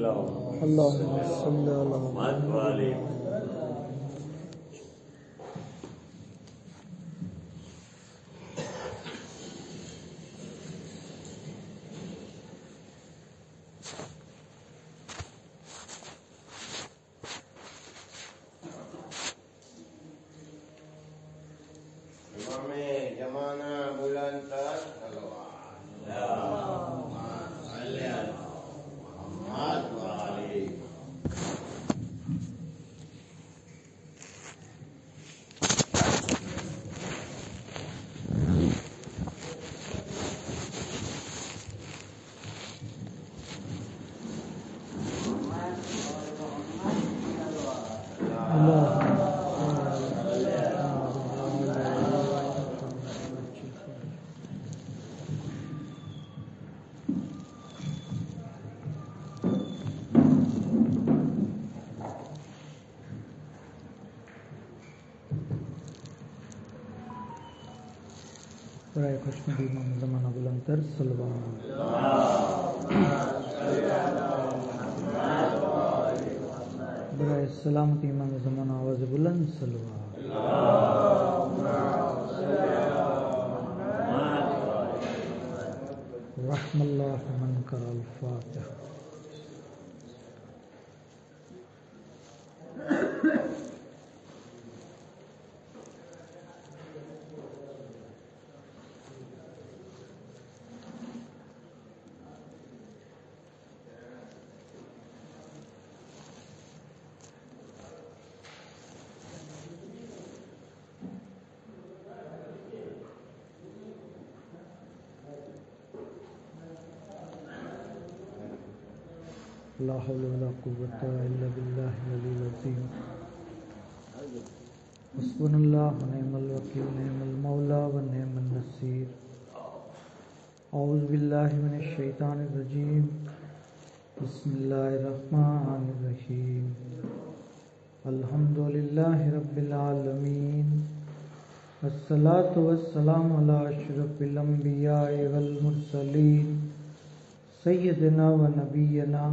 अल्लाहुम्मा सल्ली अला मुहम्मद। बराए खुशनुदी इमाम ज़माना बुलंदतर सल्लल्लाहु बराए सलामती इमाम ज़माना आवाज़ बुलंद सल्लल्लाहु रहमल्लाहु मन करल फातिहा। ला हौला वला कुव्वता इल्ला बिल्लाहिल अलील अज़ीम। हस्बुनल्लाहु व निअमल वकील निअमल मौला व निअमन नसीर। औज़ु बिल्लाहि मिनश शैतानिर रजीम। बिस्मिल्लाहिर रहमानिर रहीम। अल्हम्दुलिल्लाहि रब्बिल आलमीन। अस्सलातु वस्सलामु अला अशरफिल अंबियाइ वल मुरसलीन सय्यदिना व नबियना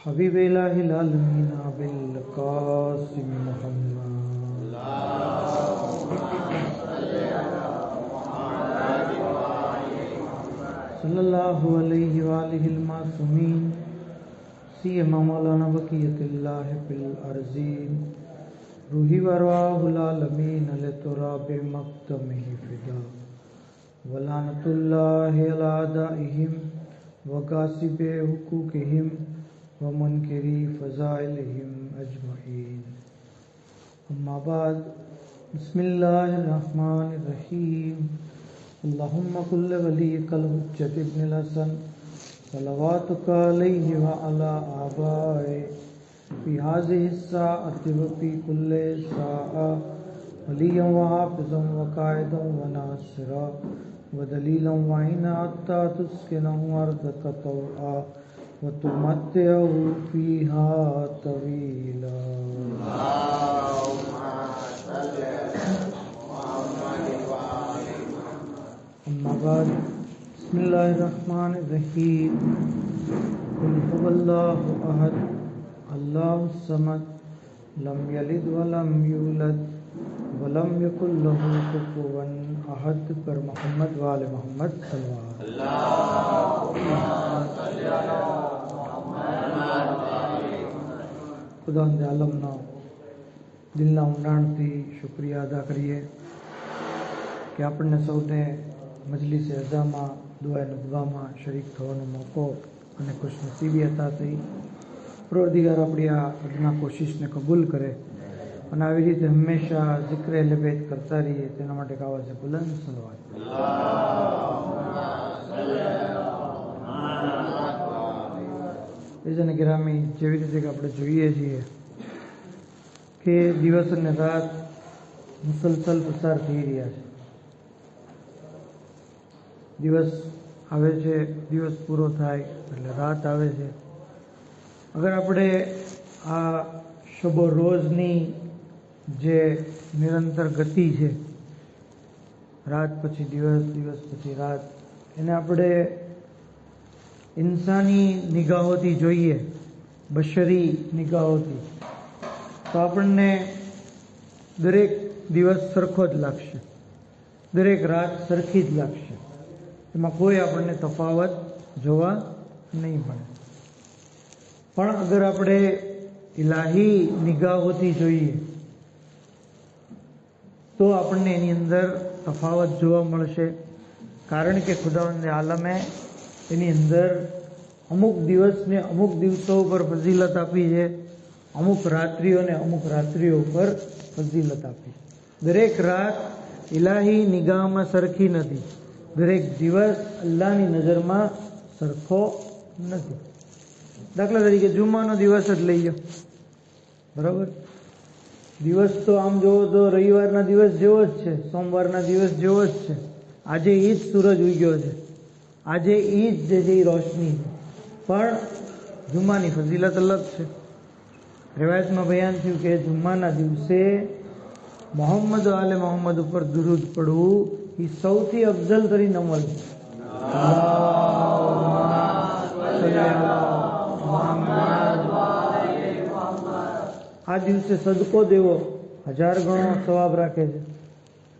हबीबिल आलमीन अबिल कासिम मुहम्मद सल्लल्लाहु अलैहि व आलिहिल मासूमीन सीमा मौलाना बक़ियतिल्लाह फिल अर्ज़ीन रूही व अरवाहुल आलमीन लतुराबि मक़दमिहि फ़िदा वलानतुल्लाहि अला अदाइहिम व गासिबि हुकूकिहिम व मुनकिरी फ़ज़ाइलिहिम अजमईन। अम्मा बाद बिस्मिल्लाहिर रहमानिर रहीम। अल्लाहुम्मा कुल्लि वलिय्यिकल हुज्जत इब्निल हसन सलवातुका अलैहि व अला आबाए फ़ी हाज़िहि स्साअति व फ़ी कुल्लि साअ वलिय्यन व हाफ़िज़न व क़ाइदन व नासिरा व दलीलन व ऐना हत्ता तुस्किनहु अर्दक तौआ व तुमत्तिअहु फ़ीहा तवीला। अम्मा बाद बिस्मिल्लाहिर रहमानिर रहीम। कुल हुवल्लाहु अहद अल्लाहुस समद लम यलिद व लम यूलद व लम यकुल लहू कुफुवन अहद। पर मोहम्मद व आले मोहम्मद खुदा आलमना दिलना ઊંડાણથી શુક્રિયા અદા કરીએ કે આપણને સૌને મજલિસ અઝામાં દુઆ નુદવામાં શરીક થવાનો મોકો અને ખુશનસીબી અતા થઈ। પરવરદિગાર આપણી આ અદના કોશિશને કબૂલ કરે અને આવી રીતે હંમેશા ઝિક્ર અહલે બેત કરતા રહીએ તેના માટે આવાઝે બુલંદ સલવાત। બેઝાને ગિરામી જેવી રીતે કે આપણે જોઈએ છીએ કે દિવસ અને રાત મુસલસલ પસાર થઈ રહ્યા છે। દિવસ આવે છે, દિવસ પૂરો થાય એટલે રાત આવે છે। અગર આપણે આ શબો રોજની જે નિરંતર ગતિ છે, રાત પછી દિવસ, દિવસ પછી રાત, એને આપણે ઇન્સાની નિગાહોથી જોઈએ બશરી નિગાહોથી, તો આપણને દરેક દિવસ સરખો જ લાગશે, દરેક રાત સરખી જ લાગશે, એમાં કોઈ આપણને તફાવત જોવા નહીં મળે. પણ અગર આપણે ઇલાહી નિગાહોથી જોઈએ તો આપણને એની અંદર તફાવત જોવા મળશે. કારણ કે ખુદાવંદે આલમે એની અંદર અમુક દિવસને અમુક દિવસો ઉપર ફઝીલત આપી છે, અમુક રાત્રિઓને અમુક રાત્રિઓ ઉપર ફઝીલત આપી. દરેક રાત ઇલાહી નિગાહમાં સરખી નથી, દરેક દિવસ અલ્લાહની નજરમાં સરખો નથી. દાખલા તરીકે જુમ્માનો દિવસ જ લઈ લો, બરાબર? દિવસ તો આમ જોવો તો રવિવારના દિવસ જેવો જ છે, સોમવારના દિવસ જેવો જ છે. આજે ઈ જ સૂરજ ઉગ્યો છે, આજે ઈ જ જે છે એ રોશની છે, પણ જુમ્માની ફઝીલત અલગ છે. રિવાયતમાં બયાન થયું કે જુમ્માના દિવસે મોહમ્મદ આલે મોહમ્મદ ઉપર દુરૂદ પડવું એ સૌથી અફઝલ તરીન અમલ છે. આ દિવસે સદકો દેવો 1000 ગણો સવાબ રાખે છે.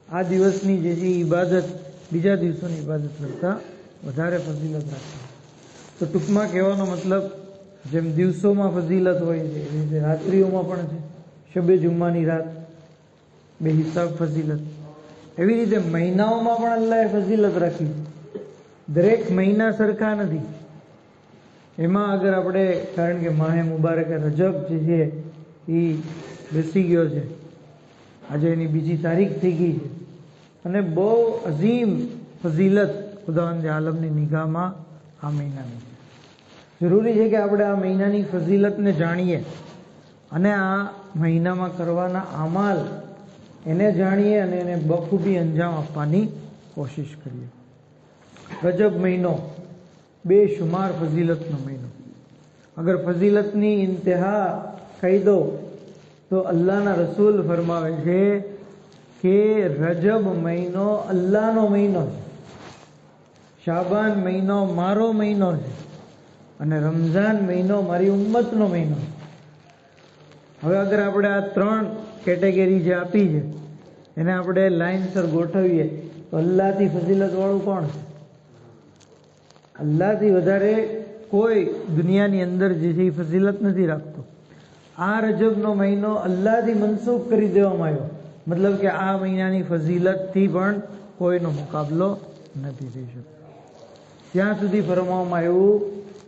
આ દિવસની જે છે ઇબાદત બીજા દિવસોની ઇબાદત કરતાં વધારે ફઝીલત રાખે. તો ટૂંકમાં કહેવાનો મતલબ, જેમ દિવસોમાં ફઝીલત હોય છે એવી રીતે રાત્રિઓમાં પણ છે. શબે જુમ્માની રાત બે હિસાબ ફઝીલત. એવી રીતે મહિનાઓમાં પણ અલ્લાહે ફઝીલત રાખી. દરેક મહિના સરખા નથી. એમાં અગર આપણે, કારણ કે માહે મુબારક રજબ જે છે એ બેસી ગયો છે, આજે એની 2જી તારીખ થઈ ગઈ છે, અને બહુ અઝીમ ફઝીલત ખુદાવંદે આલમની નિગાહમાં આ મહિનાની છે. જરૂરી છે કે આપણે આ મહિનાની ફઝીલતને જાણીએ અને આ મહિનામાં કરવાના અમાલ એને જાણીએ અને એને બખૂબી અંજામ આપવાની કોશિશ કરીએ. રજબ મહિનો બેશુમાર ફઝીલતનો મહિનો. અગર ફઝીલતની ઇન્તહા કહી દો તો અલ્લાહના રસૂલ ફરમાવે છે કે રજબ મહિનો અલ્લાહનો મહિનો છે, શાબાન મહિનો મારો મહિનો છે, અને રમઝાન મહિનો મારી ઉમ્મતનો મહિનો છે. હવે અગર આપણે આ 3 કેટેગરી જે આપી છે એને આપણે લાઇનસર ગોઠવીએ તો અલ્લાહથી ફઝીલતવાળું કોણ છે? અલ્લાહથી વધારે કોઈ દુનિયાની અંદર જે છે એ ફઝીલત નથી રાખતો. આ રજબનો મહિનો અલ્લાહથી મનસૂખ કરી દેવામાં આવ્યો, મતલબ કે આ મહિનાની ફઝીલતથી પણ કોઈનો મુકાબલો નથી થઈ શકતો. ત્યાં સુધી ફરમાવવામાં આવ્યું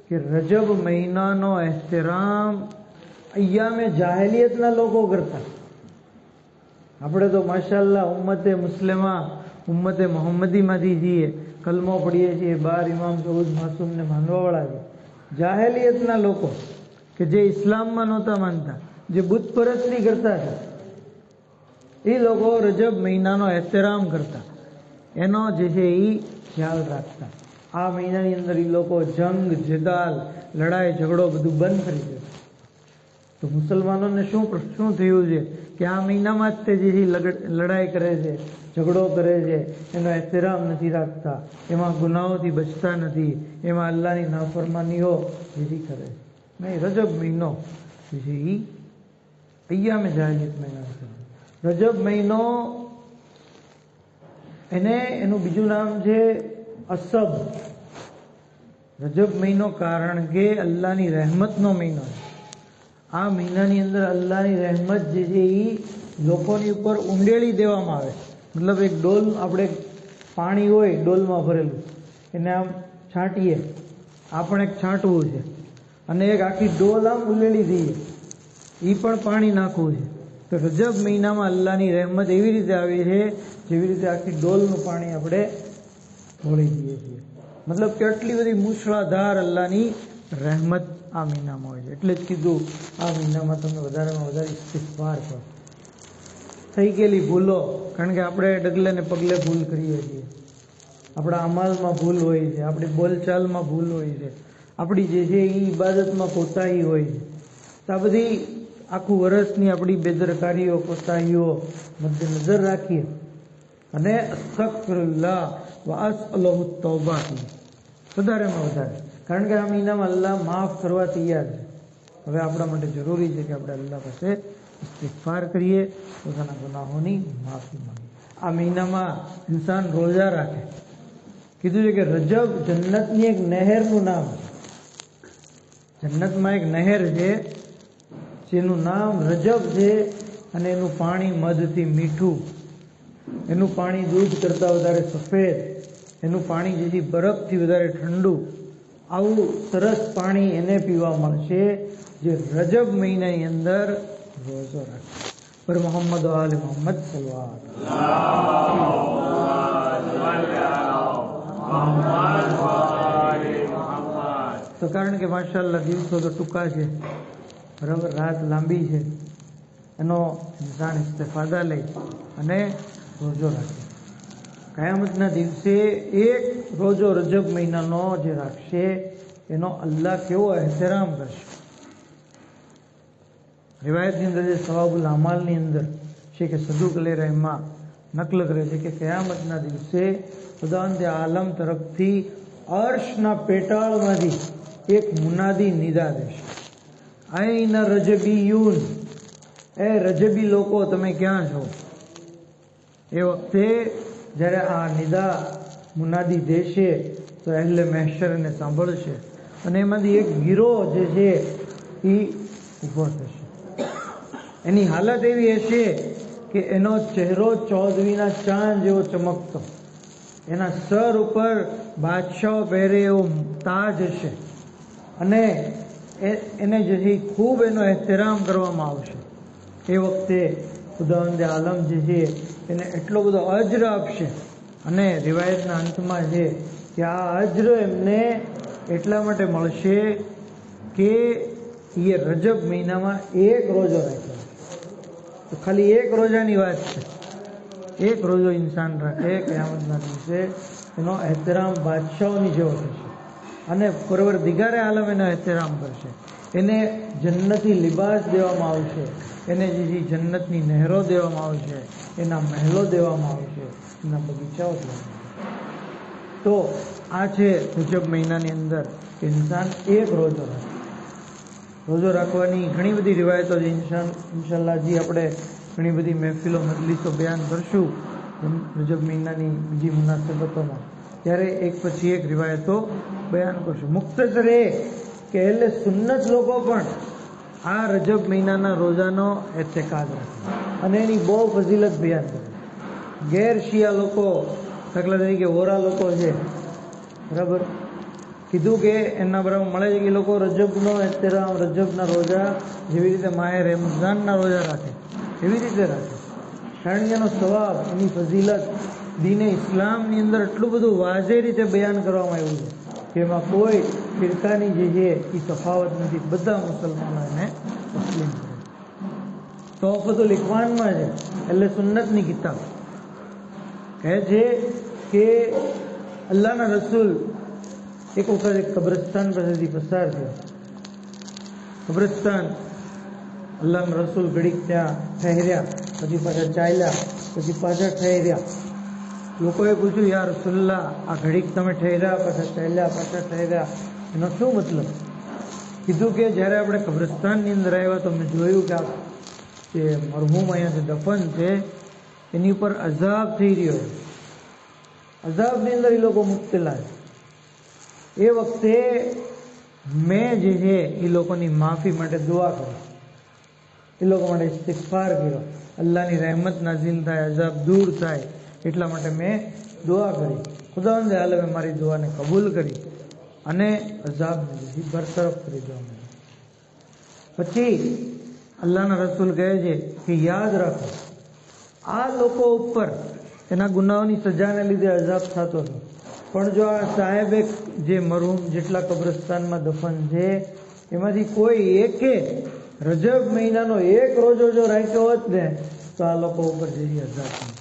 કે રજબ મહિનાનો એહતરામ અય્યામે જાહેલિયતના લોકો કરતા. આપણે તો માશાઅલ્લાહ ઉમ્મતે મુસ્લિમા, ઉમ્મતે મોહમ્મદીમાંથી છીએ, કલમો પડીએ છીએ, 12 ઇમામ 14 માસૂમને માનવાવાળા છે. જાહેલિયતના લોકો કે જે ઇસ્લામમાં નહોતા માનતા, જે બુત પરસ્તી કરતા હતા, એ લોકો રજબ મહિનાનો એહતરામ કરતા, એનો જે છે એ ખ્યાલ રાખતા. આ મહિનાની અંદર એ લોકો જંગ જદાલ, લડાઈ ઝઘડો બધું બંધ કરી દેતા. તો મુસલમાનોને શું થયું છે કે આ મહિનામાં જ તે જે લડાઈ કરે છે, ઝઘડો કરે છે, એનો એહતરામ નથી રાખતા, એમાં ગુનાહોથી બચતા નથી, એમાં અલ્લાહની નાફરમાનીઓ જેથી કરે છે. નહીં, રજબ મહિનો જે છે એ અય્યામે જાહેલિયત મહિના છે. રજબ મહિનો, એનું બીજું નામ છે અસબ. રજબ મહિનો કારણ કે અલ્લાહની રહેમતનો મહિનો છે. આ મહિનાની અંદર અલ્લાહની રહેમત જે છે એ લોકોની ઉપર ઉંડેળી દેવામાં આવે. મતલબ એક ડોલ, આપણે પાણી હોય ડોલમાં ભરેલું, એને આમ છાંટીએ, આ પણ એક છાંટવું છે, અને એક આખી ડોલ આમ ઉલેડી દઈએ, એ પણ પાણી નાખવું છે. તો રજબ મહિનામાં અલ્લાહની રહેમત એવી રીતે આવી છે જેવી રીતે આખી ડોલનું પાણી આપણે ઢોળી દઈએ છીએ. મતલબ કે આટલી બધી મૂસળાધાર અલ્લાહની રહેમત આ મહિનામાં હોય છે. એટલે જ કીધું આ મહિનામાં તમે વધારેમાં વધારે ઇસ્તિગફાર કરો. થઈ ગયેલી ભૂલો, કારણ કે આપણે ડગલે ને પગલે ભૂલ કરીએ છીએ, આપણા અમાલમાં ભૂલ હોય છે, આપણી બોલચાલમાં ભૂલ હોય છે, આપણી જે છે એ ઇબાદતમાં કોતાહી હોય છે. તો આ બધી આખું વર્ષની આપણી બેદરકારીઓ, કોતાહીઓ મદ્દેનજર રાખીએ અને અસ્તગફિરુલ્લાહ વ અસઅલુહુ તૌબા કરીએ વધારેમાં વધારે. કારણ કે આ મહિનામાં અલ્લાહ માફ કરવા તૈયાર છે. હવે આપણા માટે જરૂરી છે કે આપણે અલ્લાહ પાસે ઇસ્તિગફાર કરીએ, પોતાના ગુનાહોની માફી માંગીએ. આ મહિનામાં ઇન્સાન રોજા રાખે. કીધું છે કે રજબ જન્નતની એક નહેરનું નામ છે. જન્નતમાં એક નહેર છે જેનું નામ રજબ છે અને એનું પાણી મધથી મીઠું, એનું પાણી દૂધ કરતાં વધારે સફેદ, એનું પાણી જેથી બરફથી વધારે ઠંડુ, આવું સરસ પાણી એને પીવા મળશે જે રજબ મહિનાની અંદર રોજો રાખે. પર મોહમ્મદ આલે મોહમ્મદ સલ્લલ્લાહુ તો કારણ કે માશાઅલ્લાહ દિવસો તો ટૂંકા છે, બરાબર, રાત લાંબી છે, એનો ઇન્સાન ઇસ્તફાદા લે અને રોજો રાખે. કયામતના દિવસે એક રોજો રજબ મહિનાનો જે રાખશે એનો અલ્લાહ કેવો એહતરામ કરશે. રિવાયતની અંદર જે સવાબુલ અમાલની અંદર શેખ સદુક અલે રહેમા નકલ કરે છે કે કયામતના દિવસે ખુદાવંદ આલમ તરફથી અર્શના પેટાળમાંથી એક મુનાદી નિદા દેશે, આઈના રજબીયુન, એ રજબી લોકો તમે ક્યાં છો? એ વખતે જ્યારે આ નિદા મુનાદી દેશે તો અહેલે મહેશર એને સાંભળશે અને એમાંથી એક ગીરોહ જે છે એ ઊભો થશે. એની હાલત એવી હશે કે એનો ચહેરો 14મીના ચાંદ જેવો ચમકતો, એના સર ઉપર બાદશાહ પહેરે એવો તાજ હશે અને એને જે ખૂબ એનો એહતરામ કરવામાં આવશે. એ વખતે ખુદાવંદ આલમ જે છે એને એટલો બધો અજ્ર આપશે અને રિવાયતના અંતમાં છે કે આ અજ્ર એમને એટલા માટે મળશે કે એ રજબ મહિનામાં એક રોજો રાખ્યો. તો ખાલી એક રોજાની વાત છે, એક રોજો ઇન્સાન રાખે કયામતના દિવસે એનો એહતરામ બાદશાહોની જેવો થશે અને પરવરદિગારે આલમ એનો એહતરામ કરશે. એને જન્નતી લિબાસ દેવામાં આવશે, એને જે જન્નતની નહેરો દેવામાં આવશે, એના મહેલો દેવામાં આવશે, એના બગીચાઓ દેવામાં આવશે. તો આ છે રજબ મહિનાની અંદર ઇન્સાન એક રોજો રાખે. રોજો રાખવાની ઘણી બધી રિવાયતો છે. ઇન્શાલ્લાહજી આપણે ઘણી બધી મહેફિલો મજલિસો બયાન કરશું રજબ મહિનાની બીજી મુનાસબતોમાં, ત્યારે એક પછી એક રિવાયતો બયાન કરશું. મુખ્તસર એ કે એટલે સુન્નત લોકો પણ આ રજબ મહિનાના રોજાનો એતેકાદ રાખે અને એની બહુ ફઝીલત બયાન કરે. ગેર શિયા લોકો, દાખલા તરીકે વોરા લોકો છે, બરાબર, કીધું કે એના બરાબર મળે છે કે લોકો રજબનો એહતરામ, રજબના રોજા જેવી રીતે માહે રમઝાનના રોજા રાખે એવી રીતે રાખે. કારણ કે એનો સવાબ, એની ફઝીલત દીને ઇસ્લામની અંદર એટલું બધું વાઝે રીતે બયાન કરવામાં આવ્યું છે કે એમાં કોઈ ફિરકાની જે છે એ તફાવત નથી, બધા મુસલમાનો એને તસ્લીમ કરે. તોફતુલ ઇખવાનમાં છે, એટલે સુન્નતની કિતાબ કહે છે કે અલ્લાહના રસૂલ એક વખત એક કબ્રસ્તાન પાસેથી પસાર થયા. કબ્રસ્તાન, અલ્લાહના રસૂલ ઘડીક ત્યાં ઠહેર્યા, પછી પાછા ચાલ્યા, પછી પાછા ઠહેર્યા. લોકોએ પૂછ્યું, યા રસૂલલ્લાહ, આ ઘડીક તમે ઠહેર્યા, પાછા ચાલ્યા, પાછા ઠહેર્યા, એનો શું મતલબ? કીધું કે જ્યારે આપણે કબ્રસ્તાનની અંદર આવ્યા તો મેં જોયું કે આ જે મરહૂમ અહીંયા જે દફન છે એની ઉપર અઝાબ થઈ રહ્યો છે, અઝાબની અંદર એ લોકો મુબ્તલા છે. એ વખતે મેં જે છે એ લોકોની માફી માટે દુઆ કરી, એ લોકો માટે ઇસ્તિગફાર કર્યો, અલ્લાહની રહેમત નાઝિલ થાય, અઝાબ દૂર થાય એટલા માટે મેં દુઆ કરી. ખુદાવંદ આલમે મારી દુઆને કબૂલ કરી અને અઝાબને બરતરફ કરી દેવામાં આવ્યો. પછી અલ્લાહના રસૂલ કહે છે કે યાદ રાખો, આ લોકો ઉપર એના ગુનાહોની સજાને લીધે અઝાબ થતો હતો, પણ જો આ સાહેબે જે મરહૂમ જેટલા કબ્રસ્તાનમાં દફન છે એમાંથી કોઈ એકે રજબ મહિનાનો એક રોજો જો રાખ્યો હોત ને તો આ લોકો ઉપર જેવી અઝાબ નથી.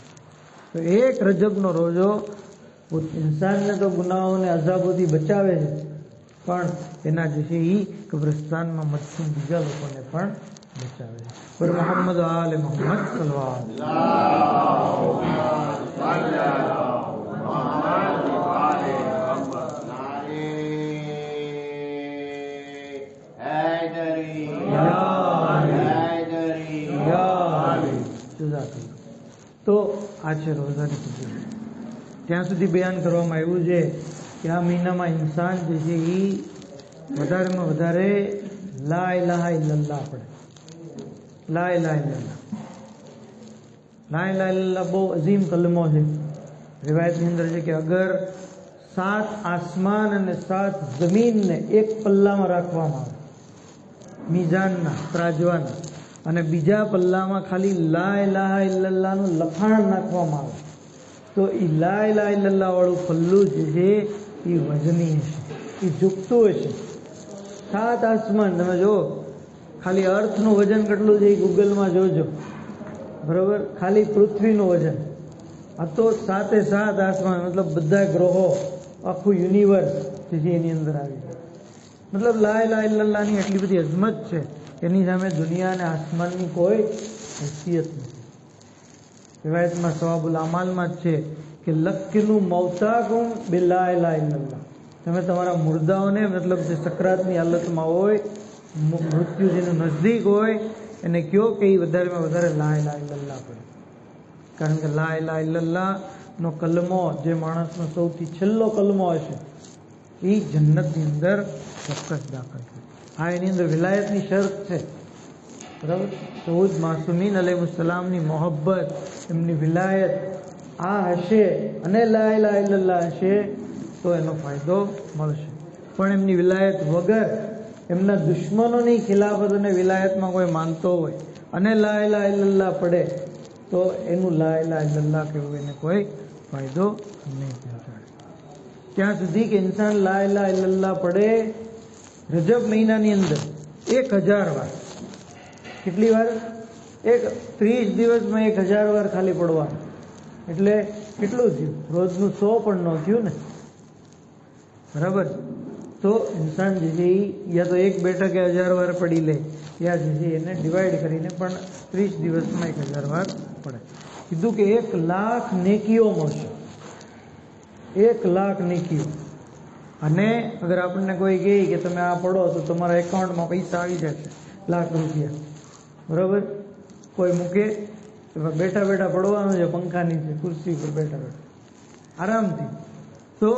તો એક રજબનો રોજો ઇન્સાનને તો ગુનાહોને અઝાબોથી બચાવે છે, પણ એના જે છે એ કબ્રસ્તાનમાં મદફૂન બીજા લોકોને પણ બચાવે છે. પર મોહમ્મદ આલે મોહમ્મદ સલ્લલ્લાહુ અલૈહિ વસલ્લમ. આ છે રોઝાની ફજીલત. ત્યાં સુધી બયાન કરવામાં આવ્યું છે કે આ મહિનામાં ઇન્સાન જે છે એ વધારેમાં વધારે લા ઇલાહા ઇલ્લલ્લાહ પડે. લા ઇલાહા ઇલ્લલ્લાહ, લા ઇલાહા ઇલ્લલ્લાહ બહુ અઝીમ કલમો છે. રિવાયતની અંદર છે કે અગર 7 આસમાન અને 7 જમીનને એક પલ્લામાં રાખવામાં આવે, મીઝાનના ત્રાજવાના, અને બીજા પલ્લામાં ખાલી લા ઇલાહા ઇલ્લલ્લાહનું લખાણ નાખવામાં આવે, તો એ લા ઇલાહા ઇલ્લલ્લાહ વાળું પલ્લું જે છે એ વજની હશે, એ ઝૂકતું હશે. 7 આસમાન, તમે જો ખાલી અર્થનું વજન કેટલું છે એ ગૂગલમાં જોજો, બરાબર? ખાલી પૃથ્વીનું વજન, આ તો 7 આસમાન, મતલબ બધા ગ્રહો, આખું યુનિવર્સ જે છે એની અંદર આવી જાય. મતલબ લા ઇલાહા ઇલ્લલ્લાહની એટલી બધી અઝમત છે, એની સામે દુનિયા અને આસમાનની કોઈ હેસિયત નથી. રિવાયતમાં સવાબુલ અમાલમાં જ છે કે લક્કિનું મૌતાકુમ બિલા ઇલાહા ઇલ્લલ્લાહ, તમે તમારા મુર્દાઓને, મતલબ જે સકરાતની હાલતમાં હોય, મૃત્યુ જેનું નજદીક હોય, એને કયો કે એ વધારેમાં વધારે લા ઇલાહા ઇલ્લલ્લાહ પડે. કારણ કે લા ઇલાહા ઇલ્લલ્લાહ નો કલમો જે માણસનો સૌથી છેલ્લો કલમો હશે એ જન્નતની અંદર ચોક્કસ દાખલ થાય. આ એની અંદર વિલાયતની શરત છે, બરાબર? 14 માસુમીન અલૈહિસ્સલામની મોહબ્બત, એમની વિલાયત આ હશે અને લા ઇલાહા ઇલ્લલ્લાહ હશે તો એનો ફાયદો મળશે. પણ એમની વિલાયત વગર એમના દુશ્મનોની ખિલાફત અને વિલાયતમાં કોઈ માનતો હોય અને લા ઇલાહા ઇલ્લલ્લાહ પડે તો એનું લા ઇલાહા ઇલ્લલ્લાહ કહેવું એને કોઈ ફાયદો નહીં પહોંચાડે. ત્યાં સુધી કે ઇન્સાન લા ઇલાહા ઇલ્લલ્લાહ પડે રજબ મહિનાની અંદર 1000 વાર. કેટલી વાર? 30 દિવસમાં 1000 વાર ખાલી પડવાનું. એટલે કેટલું થયું? રોજનું 100 પણ ન થયું ને, બરાબર? તો ઇન્સાન જે છે એ યા તો એક બેઠકે 1000 વાર પડી લે, યા જે છે એને ડિવાઈડ કરીને પણ 30 દિવસમાં 1000 વાર પડે. કીધું કે 1,00,000 નેકીઓ મળશે, 1,00,000 નેકીઓ. અને અગર આપણને કોઈ કહે કે તમે આ પડો તો તમારા એકાઉન્ટમાં પૈસા આવી જશે, ₹1,00,000, બરાબર? કોઈ મૂકે બેઠા બેઠા પડવાનું છે, પંખા નીચે, ખુરશી પર બેઠા બેઠા આરામથી. તો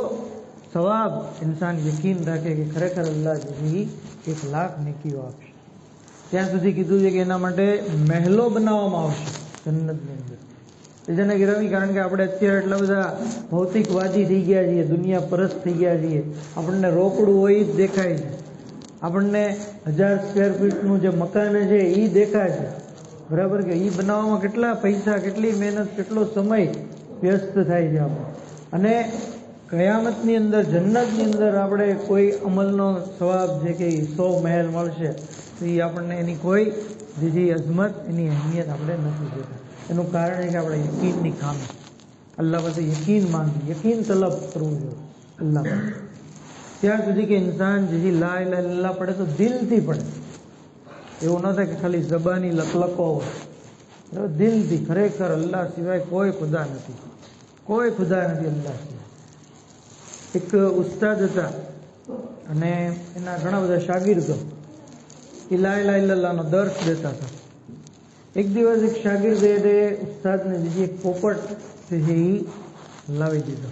સવાબ ઇન્સાન યકીન રાખે કે ખરેખર અલ્લાહ જે 1,00,000 નેકીઓ આપશે. ત્યાં સુધી કીધું છે કે એના માટે મહેલો બનાવવામાં આવશે જન્નતની અંદર. જેને ગિરામી, કારણ કે આપણે અત્યારે એટલા બધા ભૌતિકવાદી થઈ ગયા છીએ, દુનિયા પરસ્ત થઈ ગયા છીએ, આપણને રોકડું હોય એ જ દેખાય છે, આપણને 1000 સ્ક્વેર ફીટનું જે મકાન છે એ દેખાય છે, બરાબર? કે એ બનાવવામાં કેટલા પૈસા, કેટલી મહેનત, કેટલો સમય વ્યસ્ત થાય છે આપણે. અને કયામતની અંદર, જન્નતની અંદર આપણે કોઈ અમલનો સવાબ જે કે 100 મહેલ મળશે તો એ આપણને એની કોઈ જે અઝમત, એની અહેમિયત આપણે નથી જોતા. એનું કારણ છે કે આપણે યકીનની ખામી, અલ્લાહ પાસે યકીન માંગી, યકીન તલબ કરવું જોઈએ અલ્લાહ પાસે. ત્યાં સુધી કે ઇન્સાન જે લા ઇલાહા ઇલ્લલ્લાહ પડે તો દિલથી પડે, એવું ન થાય કે ખાલી જબાની લકલકો હોય, દિલથી ખરેખર અલ્લાહ સિવાય કોઈ ખુદા નથી, કોઈ ખુદા નથી અલ્લાહ સિવાય. એક ઉસ્તાદ હતા અને એના ઘણા બધા શાગીર્દો એ લા ઇલાહા ઇલ્લલ્લાહનો દર્સ દેતા હતા. એક દિવસ એક શાગીર્દે ઉસ્તાદને જે એક પોપટ જે છે એ લાવી દીધો.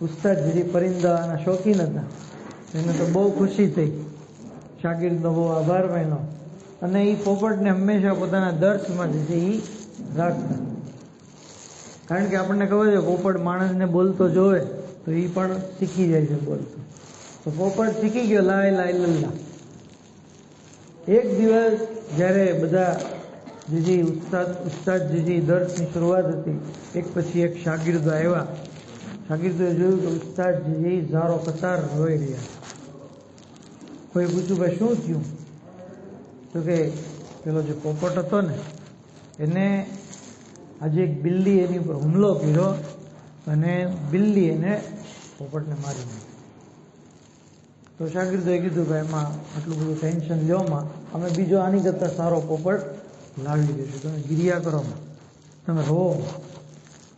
ઉસ્તાદ જે પરિંદાના શોખીન હતા, એને તો બહુ ખુશી થઈ, શાગીર્દનો બહુ આભાર માન્યો અને એ પોપટને હંમેશા પોતાના દર્સમાં જે છે એ રાખતા. કારણ કે આપણને ખબર છે પોપટ માણસને બોલતો જોવે તો એ પણ શીખી જાય છે બોલતો. તો પોપટ શીખી ગયો લા ઇલાહા ઇલ્લલ્લાહ. એક દિવસ જ્યારે બધા જે ઉસ્તાદ જે દર્સની શરૂઆત હતી, એક પછી એક શાગીર્દો આવ્યા. શાગીર્દોએ જોયું કે ઉસ્તાદ જે ઝારો કતાર રોઈ રહ્યા. કોઈ પૂછ્યું ભાઈ શું થયું? તો કે પેલો જે પોપટ હતો ને એને આજે એક બિલ્લી એની ઉપર હુમલો કર્યો અને બિલ્લી એને પોપટને મારી નાખી. તો શાગીર્દોએ કીધું ભાઈ એમાં આટલું બધું ટેન્શન લ્યોમાં, અમે બીજો આની કરતાં સારો પોપટ લાવી દઈશું, તમે ગિરિયા કરો, તમે રોવો.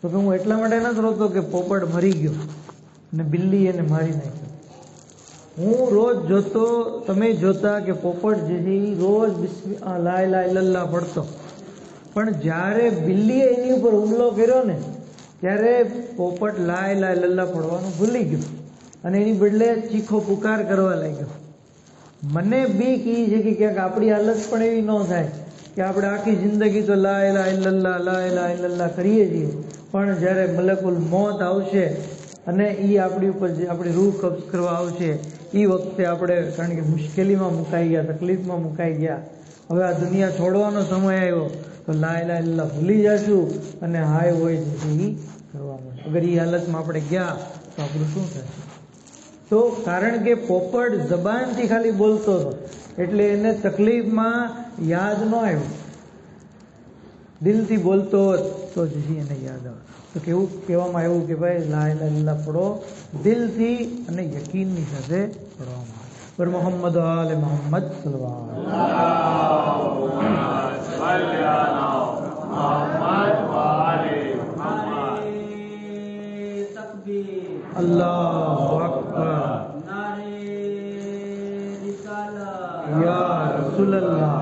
તો કે હું એટલા માટે નથી રોતો કે પોપટ મરી ગયો અને બિલ્લી એને મારી નાખ્યો. હું રોજ જોતો, તમે જોતા કે પોપટ જે છે એ રોજ લા ઇલાહા ઇલ્લલ્લાહ પડતો પણ જ્યારે બિલ્લીએ એની ઉપર હુમલો કર્યો ને ત્યારે પોપટ લાય લાય લલ્લા પડવાનું ભૂલી ગયો અને એની બદલે ચીખો પુકાર કરવા લાગ્યો. મને બીક એ છે કે ક્યાંક આપણી હાલત પણ એવી ન થાય કે આપણે આખી જિંદગી તો લા ઇલાહા ઇલ્લલ્લાહ કરીએ છીએ, પણ જ્યારે મલકુલ મોત આવશે અને એ આપણી ઉપર જે આપણી રૂહ કબ્જ કરવા આવશે એ વખતે આપણે, કારણ કે મુશ્કેલીમાં મુકાઈ ગયા, તકલીફમાં મુકાઈ ગયા, હવે આ દુનિયા છોડવાનો સમય આવ્યો, તો લા ઇલાહા ઇલ્લલ્લાહ ભૂલી જશું અને હાય હોય છે એ કરવા મળશે. અગર એ હાલતમાં આપણે ગયા તો આપણું શું થશે? તો કારણ કે પોપટ જબાનથી ખાલી બોલતો હતો એટલે એને તકલીફમાં યાદ ન આવ્યું. દિલથી બોલતો હોત તો જ એને યાદ આવે. તો કેવું કહેવામાં આવ્યું કે ભાઈ લા ઇલાહા ઇલ્લલ્લાહ પડો દિલથી અને યકીનની સાથે પડવામાં આવે. પર મોહમ્મદ આલે મોહમ્મદ સલ્લલ્લાહુ અલ્લાહુ અકબર. યા રસૂલલ્લાહ.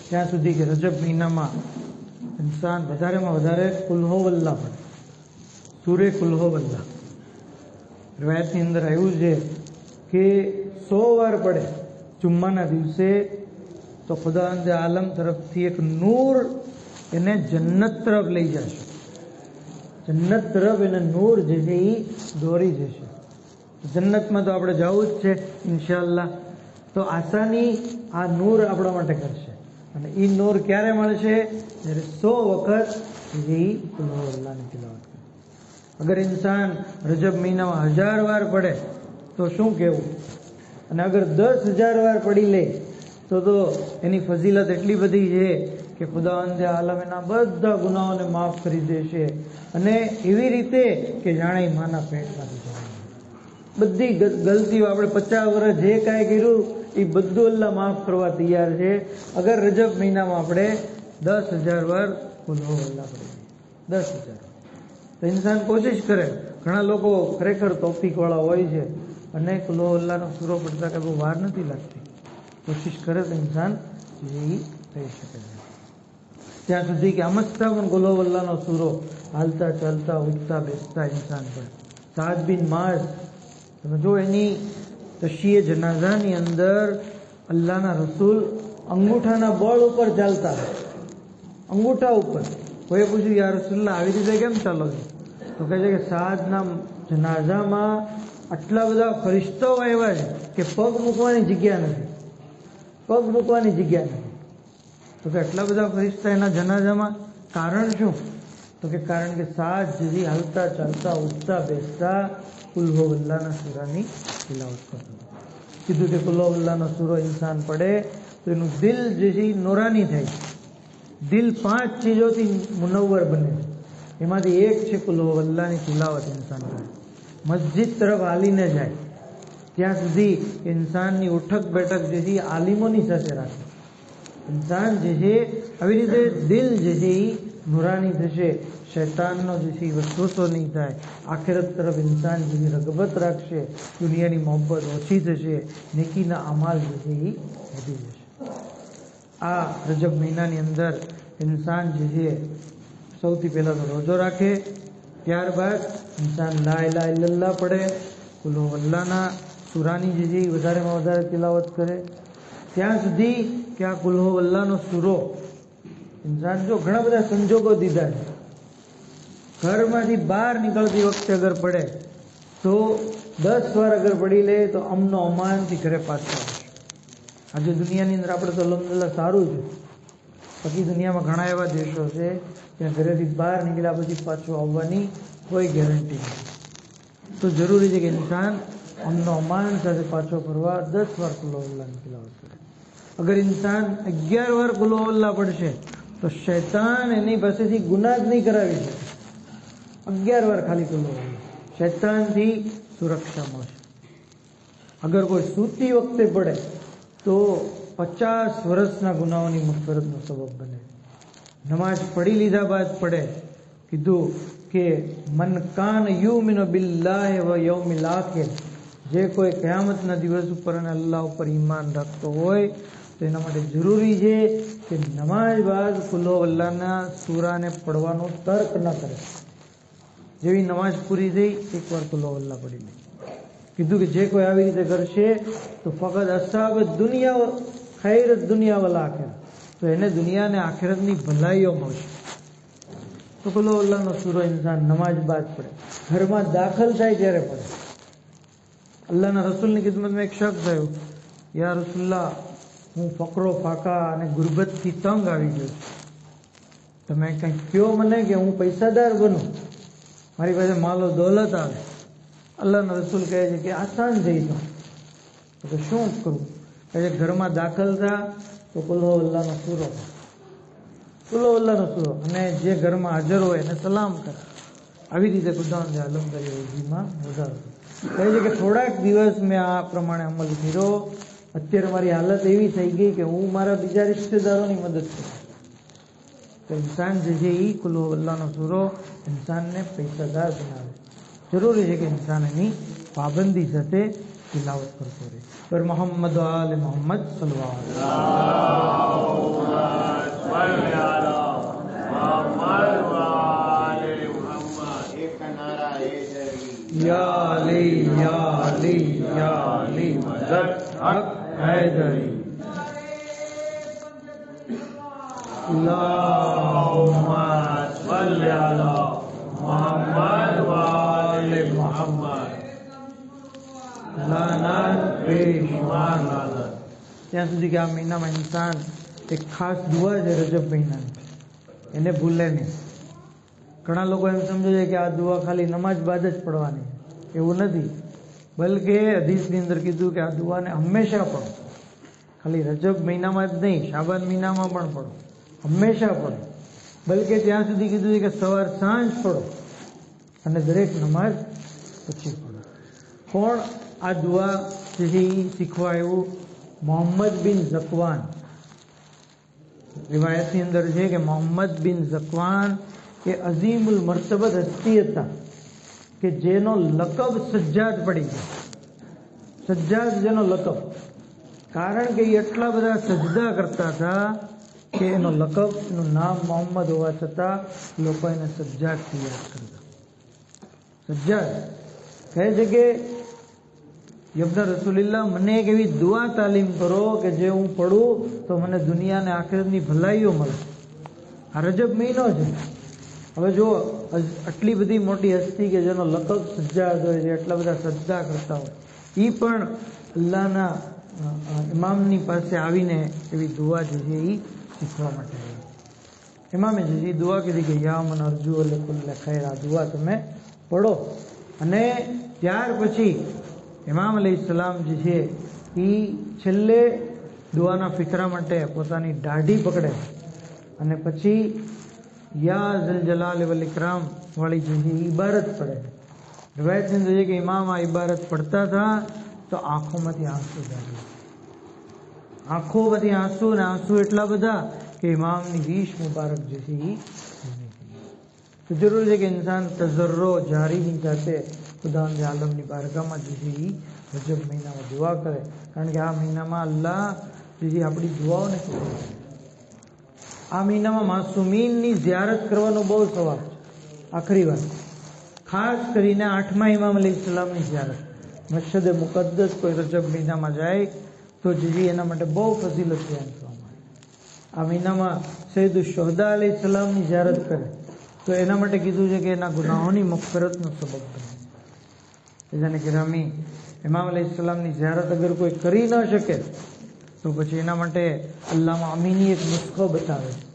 ત્યાં સુધી કે રજબ મહિનામાં ઇન્સાન વધારેમાં વધારે કુલ્હો વલ્લાહ પડે, સૂરે કુલ્હો વલ્લાહ. riwayatની અંદર આવ્યું છે કે 100 વાર પડે જુમ્માના દિવસે તો ખુદાવંદ આલમ તરફથી એક નૂર એને જન્નત તરફ લઈ જશે. જન્નત તરફ એને નૂર જે છે એ દોરી જશે. જન્નતમાં તો આપણે જવું જ છે ઇન્શાઅલ્લાહ. તો આસાની આ નૂર આપણા માટે કરશે અને એ નૂર ક્યારે મળશે? જ્યારે 100 વખત જે કુલ્હુ અલ્લાહની તિલાવત કરે. અગર ઇન્સાન રજબ મહિનામાં 1000 વાર પડે તો શું કહેવું? અને અગર 10,000 વાર પડી લે તો એની ફઝીલત એટલી બધી છે કે ખુદાવંદે આલમ એના બધા ગુનાહોને માફ કરી દેશે અને એવી રીતે કે જાણે માના પેટમાંથી જવાય. બધી ગલતીઓ આપણે 50 વર્ષ જે કાંઈ કર્યું એ બધું અલ્લાહ માફ કરવા તૈયાર છે અગર રજબ મહિનામાં આપણે 10,000 વાર કુલ્હુ અલ્લાહ પડી. 10,000. તો ઇન્સાન કોશિશ કરે. ઘણા લોકો ખરેખર તૌફીકવાળા હોય છે અને કુલ્હુ અલ્લાહનો સૂરો પડતા કે બહુ વાર નથી લાગતી. કોશિશ કરે તો ઇન્સાન એ થઈ શકે છે. ત્યાં સુધી કે અમસ્તા પણ કુલ્હુ અલ્લાહનો સૂરો હાલતા ચાલતા ઉઠતા બેસતા ઇન્સાન પર. સાદ બિન માઝ, તમે જો એની તશીએ જનાઝાની અંદર અલ્લાહના રસૂલ અંગૂઠાના બળ ઉપર ચાલતા, અંગૂઠા ઉપર. કોઈએ પૂછ્યું યા રસૂલલ્લાહ આવી રીતે કેમ ચાલો છો? તો કહે છે કે સાદના જનાઝામાં આટલા બધા ફરિશ્તાઓ આવ્યા છે કે પગ મૂકવાની જગ્યા નથી, પગ મૂકવાની જગ્યા નથી. તો કે આટલા બધા ફરિશ્તા એના જનાઝામાં, કારણ શું? તો કે કારણ કે સાદ જેવી હાલતા ચાલતા ઉઠતા બેસતા કુલ્હુ અલ્લાહના સૂરાની તિલાવત કરતો. કીધું કે કુલ્હુ અલ્લાહનો સૂરો ઇન્સાન પડે તો એનું દિલ જે છે નૂરાની થાય. દિલ 5 ચીજોથી મુનવ્વર બને છે. એમાંથી એક છે કુલ્હુ અલ્લાહની તિલાવત ઇન્સાન કરે. મસ્જિદ તરફ હાલીને જાય ત્યાં સુધી ઇન્સાનની ઉઠક બેઠક જે છે આલિમોની સાથે રાખે. ઇન્સાન જે છે આવી રીતે દિલ જે છે એ નૂરાની થશે. શૈતાનનો જે છે વસવસો નહીં થાય. આખિરત તરફ ઇન્સાન જેવી રગબત રાખશે. દુનિયાની મોહબ્બત ઓછી થશે. નેકીના અમાલ જે છે એ વધી જશે. આ રજબ મહિનાની અંદર ઇન્સાન જે છે સૌથી પહેલાં તો રોજો રાખે, ત્યારબાદ ઇન્સાન લા ઇલાહા ઇલ્લલ્લાહ પડે, કુલ્હુ અલ્લાહના સૂરાની જે છે વધારેમાં વધારે તિલાવત કરે. ત્યાં સુધી કે આ કુલ્હુ અલ્લાહનો સૂરો ઇન્સાન, જો ઘણા બધા સંજોગો દીધા છે, ઘરમાંથી બહાર નીકળતી વખતે અગર પડે તો 10 વાર અગર પડી લે તો અમનો અમાનથી ઘરે પાછો આવશે. આજે દુનિયાની અંદર આપણે તો અલ્હમ્દુલિલ્લાહ સારું છે. બાકી દુનિયામાં ઘણા એવા દેશો છે ત્યાં ઘરેથી બહાર નીકળ્યા પછી પાછું આવવાની કોઈ ગેરંટી નથી. તો જરૂરી છે કે ઇન્સાન અમનો અમાન સાથે પાછો ફરવા 10 વાર કુલ્હુ અલ્લાહની તિલાવત કરે. અગર ઇન્સાન 11 વાર કુલ્હુ અલ્લાહ પડશે તો શૈતાન એની પાસેથી ગુનાહ જ નહીં કરાવી શકે. 11 વાર ખાલી કુલ્હુ અલ્લાહ, શૈતાનથી સુરક્ષા મળશે. અગર કોઈ સૂતી વખતે પડે તો 50 વર્ષના ગુનાહોની મગફરતનો સબબ બને. નમાજ પઢી લીધા બાદ પડે કીધું કે મન કાન યુમિનુ બિલ્લાહિ વ યૌમિલ આખિર, જે કોઈ કયામતના દિવસ ઉપર અને અલ્લાહ ઉપર ઈમાન રાખતો હોય તો એના માટે જરૂરી છે કે નમાજ બાદ કુલ અલ્લાહના સૂરાને પડવાનો તર્ક ન કરે. જેવી નમાજ પૂરી થઈ એકવાર કુલ અલ્લાહ પડી લે. કીધું કે જે કોઈ આવી રીતે કરશે તો ફકત અસાબ દુનિયા ખૈર દુનિયા વલ આખિર, તો એને દુનિયા અને આખિરતની ભલાઈઓ મળશે. તો કુલ અલ્લાહનો સૂરો ઇન્સાન નમાજ બાદ પડે, ઘરમાં દાખલ થાય ત્યારે પડે. અલ્લાહના રસૂલની ખિદમતમાં એક શખ્સ થયો, યા રસૂલલ્લાહ, હું ફકરો ફાકા અને ગુરબતથી તંગ આવી ગયો છું, તમે કંઈક કહો મને કે હું પૈસાદાર બનું, મારી પાસે માલો દોલત આવે. અલ્લાહના રસૂલ કહે છે કે આસાન જઈ તો શું કરું? કહે છે ઘરમાં દાખલ થા તો કુલો અલ્લાહનો સૂરો, કુલો અલ્લાહનો સૂરો, અને જે ઘરમાં હાજર હોય એને સલામ કરે. આવી રીતે ખુદાવંદે આલમ કરી રોજીમાં વધારો. કહે છે કે થોડાક દિવસ મેં આ પ્રમાણે અમલ કર્યો, અત્યારે મારી હાલત એવી થઈ ગઈ કે હું મારા બીજા રિશ્તેદારોની મદદ કરું. તો ઇન્સાન જે છે એ કુલ અલ્લાહનો સૂરો ઇન્સાનને પૈસાદાર બનાવે. જરૂરી છે કે ઇન્સાન એની પાબંદી સાથે તિલાવત કરતો રહે. પર મોહમ્મદ આલે મોહમ્મદ સલ્લલ્લાહુ યા અલી યા અલી યા અલી મદદ હક હૈદરી અલ્લાहुम्मा सल्लि अला मोहम्मद व आले मोहम्मद लानत बेशुमाર લાનત. ત્યાં સુધી કે આ મહિનામાં ઇન્સાન એક ખાસ દુઆ છે રજબ મહિનાની, એને ભૂલે નહીં. ઘણા લોકો એમ સમજે છે કે આ દુઆ ખાલી નમાજ બાદ જ પડવાની, એવું નથી. બલકે હદીસની અંદર કીધું કે આ દુઆને હંમેશા પડો, ખાલી રજબ મહિનામાં જ નહીં, શાબાન મહિનામાં પણ પડો, હંમેશા પડો. બલકે ત્યાં સુધી કીધું છે કે સવાર સાંજ પડો અને દરેક નમાજ પછી પડો. કોણ આ દુઆ જે છે એ શીખવા આવ્યું? મોહમ્મદ બિન ઝકવાન. રિવાયતની અંદર છે કે મોહમ્મદ બિન ઝકવાન એ અઝીમુલ મર્તબત હસ્તી હતા કે જેનો લકબ સજ્જાદ પડી ગયો. સજ્જાદ જેનો લકબ, કારણ કે એ એટલા બધા સજદા કરતા હતા કે એનો લકબ, એનું નામ મોહમ્મદ હોવા છતાં લોકો એને સજ્જાદથી યાદ કરતા. સજ્જાદ કહે છે કે યબ્ન રસૂલિલ્લાહ, મને એક એવી દુઆ તાલીમ કરો કે જે હું પડું તો મને દુનિયા અને આખિરતની ભલાઈઓ મળે. આ રજબ મહિનો છે. હવે જો આટલી બધી મોટી હસ્તી કે જેનો લકબ સજ્જાદ હોય છે, એટલા બધા સજદા કરતા હોય, એ પણ અલ્લાહના ઇમામની પાસે આવીને એવી દુઆ જે છે એ શીખવા માટે આવી. ઇમામે જે છે એ દુઆ કીધી કે યા મન અરજુ લકુલ્લ ખૈર, આ દુઆ તમે પડો. અને ત્યાર પછી ઇમામ અલૈહિસ્સલામ જે છે એ છેલ્લે દુઆના ફિકરા માટે પોતાની દાઢી પકડે અને પછી યા ઝલ જલાલ વલ ઇકરામ વાળી જે છે એ ઇબારત પડે. રિવાયતની અંદર છે કે ઇમામ આ ઇબારત પડતા હતા તો આંખોમાંથી આંસુ જાય, આંખોમાંથી આંસુ, ને આંસુ એટલા બધા કે ઇમામની વીશ મુબારક જે છે એ. તો જરૂર છે કે ઇન્સાન તજર્રો જારીની સાથે ખુદાવંદ આલમની બારગાહમાં જે છે એ રજબ મહિનામાં દુઆ કરે. કારણ કે આ મહિનામાં અલ્લાહ જે છે આપણી દુઆઓને કબૂલ કરે. આ મહિનામાં માસુમીનની ઝિયારત કરવાનો બહુ સવાબ છે. આખરી વાત, ખાસ કરીને 8મા ઇમામ અલૈહિસ્સલામની ઝિયારત. મસ્જિદ મુકદ્દસ કોઈ રજબ મહિનામાં જાય તો જે એના માટે બહુ ફઝીલત બયાન કરવામાં આવે. આ મહિનામાં સૈયદ શુહદા અલૈહિસ્સલામની ઝિયારત કરે તો એના માટે કીધું છે કે એના ગુનાહોની મગફિરતનો સબબ બને. જેને કિરામી ઇમામ અલૈહિસ્સલામની ઝિયારત અગર કોઈ કરી ન શકે તો પછી એના માટે અલ્લામા અમીની એક નુસ્ખો બતાવે છે.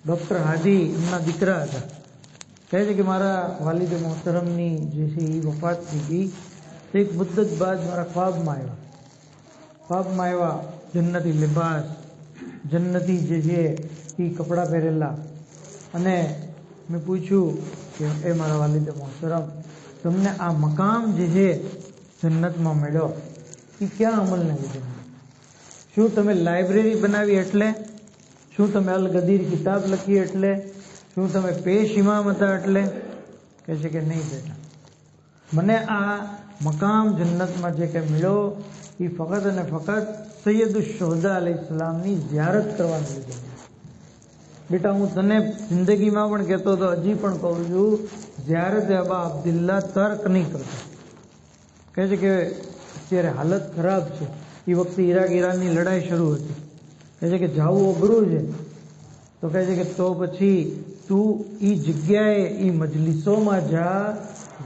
ડૉક્ટર હાદી એમના દીકરા હતા. કહે છે કે મારા વાલિદ મોહતરમની જે છે એ વફાત થઈ ગઈ તો એક મુદ્દત બાદ મારા ખ્વાબમાં આવ્યા જન્નતી લિબાસ, જન્નતી જે છે એ કપડાં પહેરેલા. અને મેં પૂછ્યું કે એ મારા વાલિદ મોહતરમ, તમને આ મકામ જે છે જન્નતમાં મળ્યો એ ક્યાં અમલને લીધે? શું તમે લાઇબ્રેરી બનાવી એટલે? શું તમે અલ ગદીર કિતાબ લખી એટલે? શું તમે પેશ ઇમામ હતા એટલે? કહે છે કે નહીં બેટા, મને આ મકામ જન્નતમાં જે કંઈ મળ્યો એ ફકત અને ફકત સૈયદુલ શુહદા અલૈહિસ્સલામની ઝિયારત કરવાનું લીધું. બેટા હું તને જિંદગીમાં પણ કહેતો હતો, હજી પણ કહું છું, ઝિયારત અબા અબ્દુલ્લા તર્ક નહીં કરતો. કહે છે કે અત્યારે હાલત ખરાબ છે. એ વખતે ઈરાનની લડાઈ શરૂ હતી. કહે છે કે જાવું અઘરું છે. તો કહે છે કે તો પછી તું એ જગ્યાએ એ મજલિસોમાં જા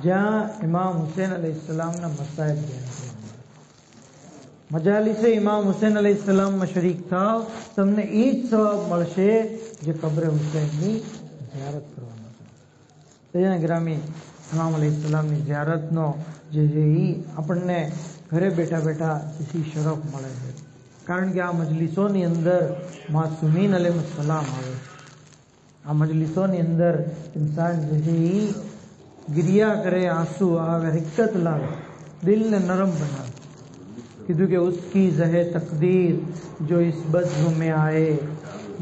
જ્યાં ઇમામ હુસૈન અલૈહિસ્સલામના મસાઇબ બયાન કરવામાં આવે. મજાલિસે ઇમામ હુસૈન અલૈહિસ્સલામમાં શરીક થાવ, તમને એ જ સવાબ મળશે જે કબ્ર હુસૈનની ઝિયારત કરવામાં છે. તેના ગ્રામી ઇમામ અલૈહિસ્સલામની ઝિયારતનો જે છે એ આપણને ઘરે બેઠા બેઠા એથી શરફ મળે છે. કારણ કે આ મજલિસોની અંદર માસૂમીન અલૈહિસ્સલામ આવે છે. આ મજલિસોની અંદર ઇન્સાન જે છે એ गिरिया करे, आंसू आवे, हिक्कत लावे, दिल ने नरम बनावे. कीधु के उसकी जहे तकदीर जो इस बज़्म में आए,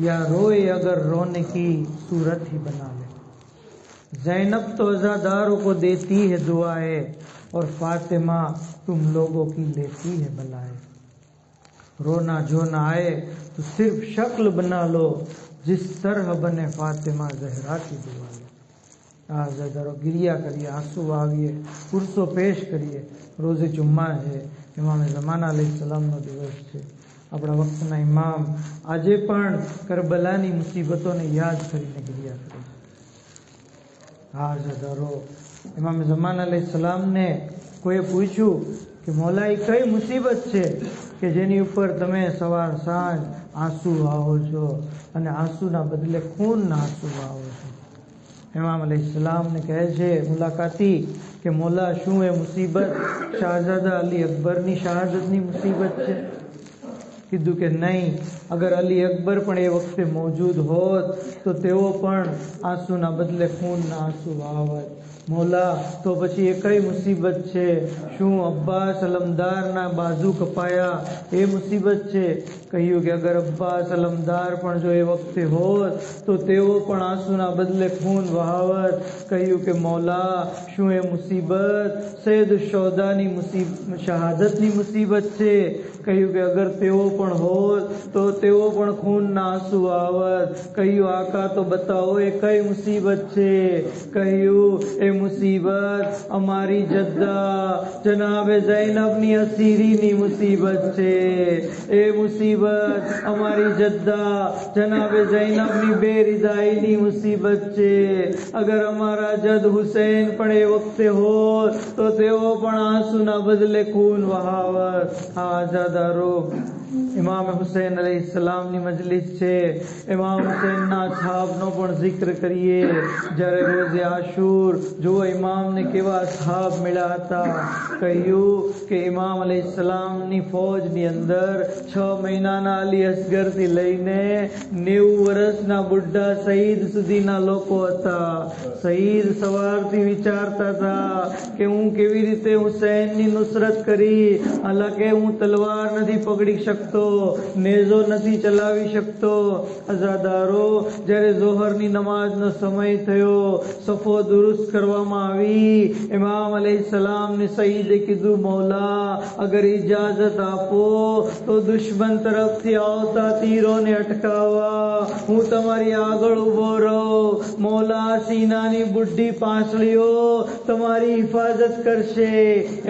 या रोए अगर रोने की सूरत ही बना ले. ज़ैनब तो अज़ादारों को देती है दुआएं, और फातिमा तुम लोगों की लेती है बलाएं. रोना जो ना आए तो सिर्फ शक्ल बना लो, जिस तरह बने फातिमा ज़हरा की दुआ ले. आज़ादारों गिरिया करिए, आंसू आविए, पुरसो पेश કરીએ. રોઝે જુમ્મા છે, ઇમામ ઝમાના અલૈહિસ્સલામનો દિવસ છે. આપણા વખતના ઇમામ આજે પણ કરબલાની મુસીબતોને યાદ કરીને ગિરિયા કરે છે. આઝાદારો ઇમામ ઝમાના અલૈહિસ્સલામને કોઈએ પૂછ્યું કે મૌલા એ કઈ મુસીબત છે કે જેની ઉપર તમે સવાર સાંજ આંસુ વાવો છો અને આંસુના બદલે ખૂનના આંસુ વાવો છો? ઇમામ અલૈહિસ્સલામ ને કહે છે મુલાકાતી કે મોલા શું એ મુસીબત શાહજાદા અલી અકબરની શહાદતની મુસીબત છે? કીધું કે નહીં, અગર અલી અકબર પણ એ વખતે મોજૂદ હોત તો તેઓ પણ આંસુના બદલે ખૂનના આંસુ વહાવત. મોલા તો પછી એ કઈ મુસીબત છે? શું અબ્બાસ અલમદારના બાજુ કપાયા એ મુસીબત છે? કહ્યું કે અગર અબ્બાસ અલમદાર પણ જો એ વખતે હોત તો તેઓ પણ આંસુના બદલે ખૂન વહાવત. કહ્યું કે મૌલા શું એ મુસીબત સૈયદ શોદાની શહાદતની મુસીબત છે? કહ્યું કે અગર તેઓ પણ હોત તો તેઓ પણ ખૂનના આંસુ વહાવત. કહ્યું આકા તો બતાવો એ કઈ મુસીબત છે? કહ્યું એ મુસીબત અમારી જદ્દા જનાબે ઝૈનબની અસીરીની મુસીબત છે. એ મુસીબત અમારી જદ્દા જનાબે ઝૈનબની બેરિદાઈની મુસીબત છે. અગર અમારા જદ હુસૈન પણ એ વખતે હોત તો તેઓ પણ આંસુના બદલે ખૂન વહાવત. આઝાદારો ઇમામ હુસૈન અલૈહિસ્સલામની મજલિસ છે. ઇમામ હુસૈનના અસહાબનો પણ જિક્ર કરીએ. જ્યારે રોઝે આશુર જો ઇમામને કેવા અસહાબ મળ્યા હતા. કહ્યું કે ઇમામ અલૈહિસ્સલામની ફૌજની અંદર 6 મહિનાના અલી અસગરથી લઈને 90 વર્ષના બુઢા શહીદ સુધીના લોકો હતા. શહીદ સવારથી વિચારતા હતા કે હું કેવી રીતે હુસૈનની નુસરત કરી, હાલાકે હું તલવાર નથી પકડી શકતો, નેઝો નથી ચલાવી શકતો. અઝાદારો જ્યારે ઝોહરની નમાઝનો સમય થયો, સફો દુરુસ્ત કરવામાં આવી. ઇમામ અલૈહિસ્સલામને સઈદે કીધું મૌલા અગર ઇજાઝત આપો તો દુશ્મન તરફથી આવતા તીરોને અટકાવવા હું તમારી આગળ ઉભો રહું. મૌલા સીનાની બુઢી પાંસળીઓ તમારી હિફાજત કરશે.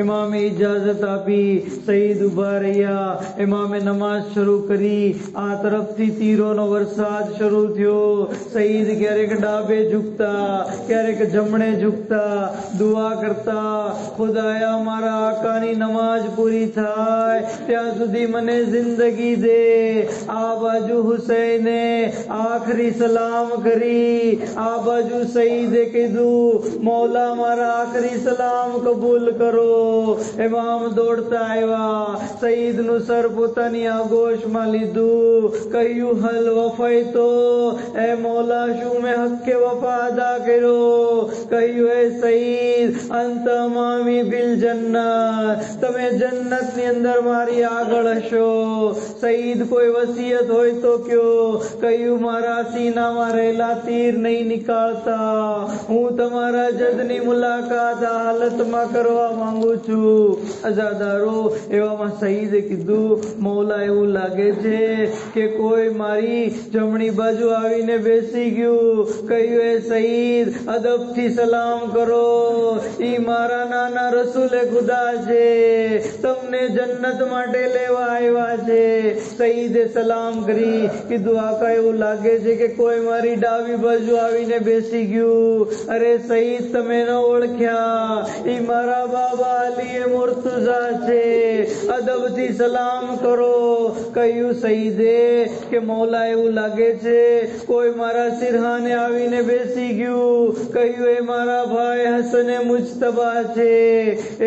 ઇમામે ઇજાઝત આપી. સઈદ ઉભા રહ્યા. ઇમામે નમાઝ શરૂ કરી. આ તરફથી તીરોનો વરસાદ શરૂ થયો. સઈદ ક્યારેક ડાબે ઝૂકતા, ક્યારેક જમણે ઝૂકતા, દુઆ કરતા ખુદાયા મારા આકાની નમાઝ પૂરી થાય ત્યાં સુધી મને જિંદગી દે. આ બાજુ હુસૈને આખરી સલામ કરી. આ બાજુ સઈદે કીધું મૌલા મારા આખરી સલામ કબૂલ કરો. ઇમામ દોડતા આવ્યા. સઈદનું સર પોતાની આગોશમાં લીધું. કહ્યું હલ વફાઈ તો એ મૌલા શું મેં હક્કે વફા અદા કર્યો? કહ્યું કહ્યું હે સઈદ અંત મામી બિલ જન્નત, તમે જન્નતની અંદર મારી આગળ હશો. સઈદ કોઈ વસિયત હોય તો કયો. કહ્યું મારા સીનામાં રહેલા તીર નહીં નીકાળતા, હું તમારા જદની મુલાકાત આ હાલતમાં કરવા માંગુ છું. અઝાદારો એવામાં સઈદે કીધું મૌલા એવું લાગે છે કે કોઈ મારી જમણી બાજુ આવીને બેસી ગયું. કહ્યું એ સઈદ અદબથી સલામ કરો, ઈ મારા નાના રસૂલે ખુદા છે, તમને જન્નત માટે લેવા આવ્યા છે. સઈદે સલામ કરી કીધું આકા એવું લાગે છે કે કોઈ મારી ડાબી બાજુ આવીને બેસી ગયું. અરે સઈદ તમે ન ઓળખ્યા, ઈ મારા બાબા અલી મુર્તઝા છે, અદબથી સલામ કરો. કહ્યું સઈદે કે મૌલા એવું લાગે છે કોઈ મારા સિરહાને આવીને બેસી ગયું. કહ્યું એ મારા ભાઈ હસને મુજતબા છે.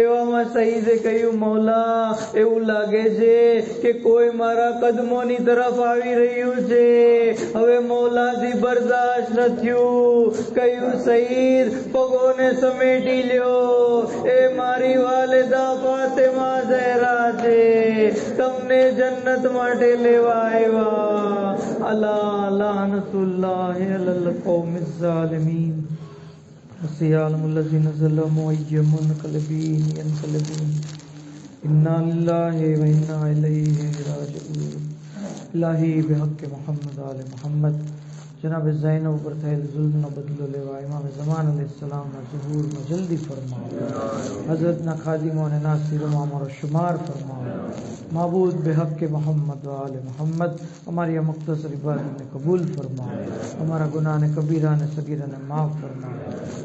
એવામાં સઈદે કહ્યું મૌલા એવું લાગે છે કે કોઈ મારા કદમોની તરફ આવી રહ્યું છે, હવે મૌલાથી બરદાશ્ત ન થયું. કહ્યું સઈદ પગોને સમેટી લ્યો, એ મારી વાલિદા ફાતિમા ઝહરા છે, તમને જન્નત માટે લેવા આવ્યા. અલા લાનતુલ્લાહિ અલલ કૌમિઝ ઝાલિમીન વસિયાલમુલ લઝીન ઝલમુ અય્યમુન કલબીન યનકલબીન इन्ना लिल्लाहि व इन्ना इलैहि राजिऊन. इलाही बेहक़ मोहम्मद आले मोहम्मद जनाब ज़ैनब पर थयल जुल्म न बदलो लेवा इमाम ज़मान अलैहिस्सलाम ना ज़हूर में जल्दी फरमाओ. हज़रत ना खादिमों ने नासिरों में हमारा शुमार फरमाओ. माबूद बेहक़ मोहम्मद आले मोहम्मद हमारी मुख्तसर इबादत ने कबूल फरमाओ, हमारा गुनाह ने कबीरा ने सगीरा ने माफ़ फरमाओ.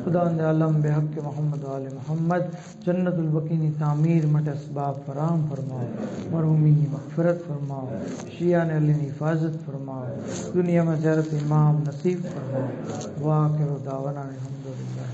खुदावंद आलम बेहक़ मोहम्मद आले मोहम्मद जन्नतुल बक़ी तामीर मट असबाब फराम फरमाओ, मरहूमीन की मग़फ़िरत फरमाओ, शिया ने अली हिफाजत फरमाओ, दुनिया में ज़ियारत इमाम नसीब फरमाओ. वाक़िर दावाना अल्हम्दुलिल्लाह.